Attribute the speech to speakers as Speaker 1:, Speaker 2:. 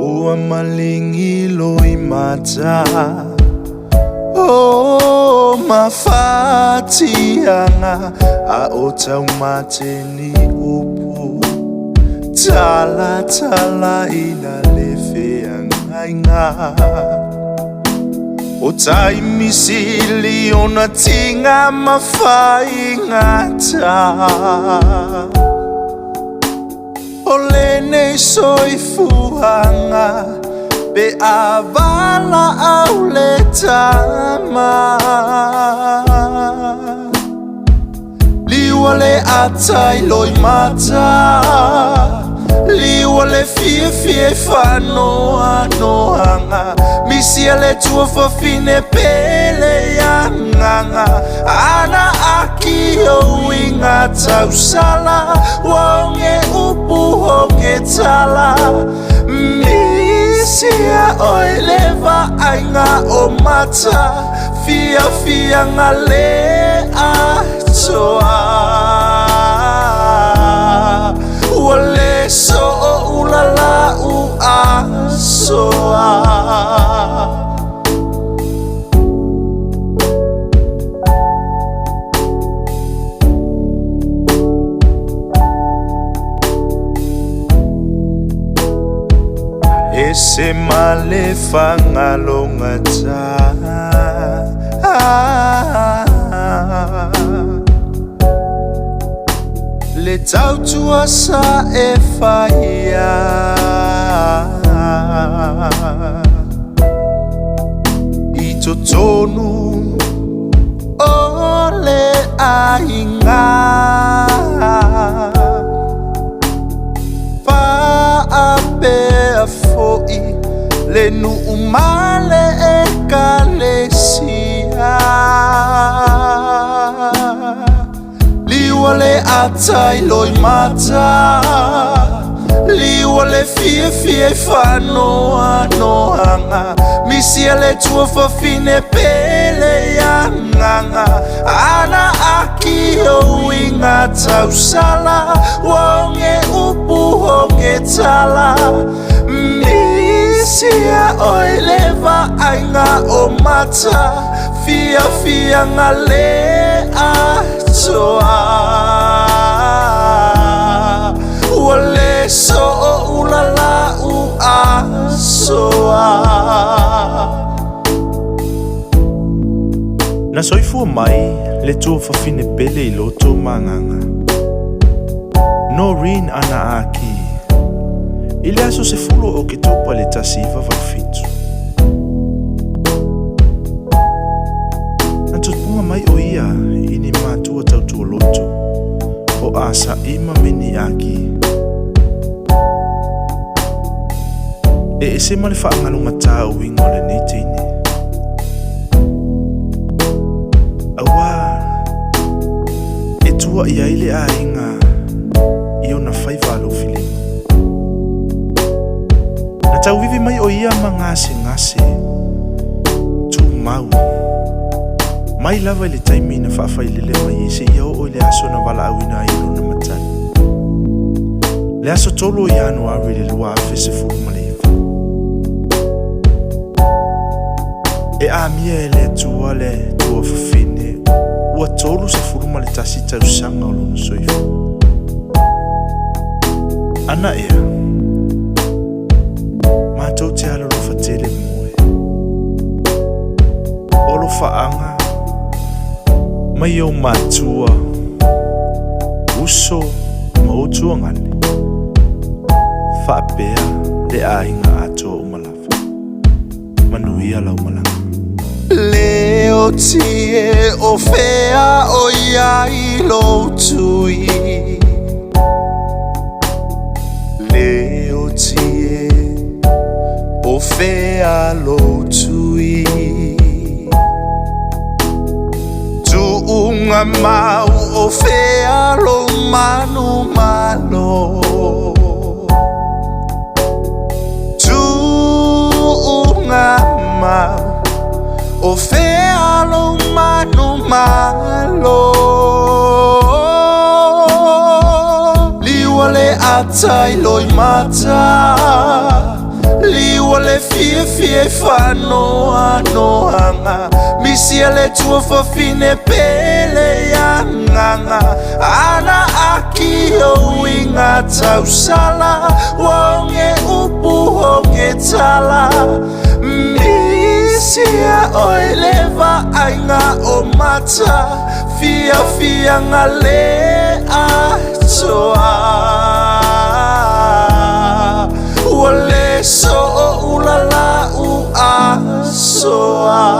Speaker 1: Ua malingi loi mata o mafatianga a o tau mate ni upu tala tala ina lefeanga inga o tai misili ona tinga mafai ngata o lene soifuanga be avala au le tama liwa le atai loi mata liwa le fie fanoa noanga misia le tua fafine pele yanganga ana aki o inga tausala wonge upu honge tala misia oileva ainga o mata fia ngale atoa wale so ulala u asoa ese male fangalonga ta le tau tua sa e faia i totonu o le ainga fa apea foi le nu umale e kalesia liwa le atai loi mata liwa le fie fanoa noanga misia le tua fafine pele yanganga ana aki o inga tausala wonge upu honge tala misia oileva ainga o mata fia ngale atoa wale so ulala u asoa na soifua mai le tua fafine pele i loto manganga Noreen ana aki ile aso se fulo o ke topa le tasiva vafitu Antutpunga mai o ia ini matua tautua loto o asa ima meni aki e se male whaangalunga tā uinga o le neitini awa e tua ia ile a inga i ona whaivalo filima na tau vivi mai o ia ma ngase tu mau mai lava le taimi na whaafai mai se ia o le aso na wala awina ilo na matai le aso tolo i Januari le lua afe se furu maleva e a mia le tua fafine ua tolu se furu male tasi tausanga o lona soifu ana ea matou te alo lo fatele moe o lo faanga mai o matua uso ma utua ngane whaapea le ainga ato o malafa manuia lau malanga leo tie o fea o iai lo tui leo tie o fea lo tui unga mau o fea lo manu malo tu unga mau o fea lo manu malo liwa le atai loi mata
Speaker 2: le fie whanoa noanga Misia le tua whawhine pele ya nganga Ana aki o inga tausala Wonge upu honge tala Misia oi leva ainga o mata Fia ngale atoa Wale so ulala u asoa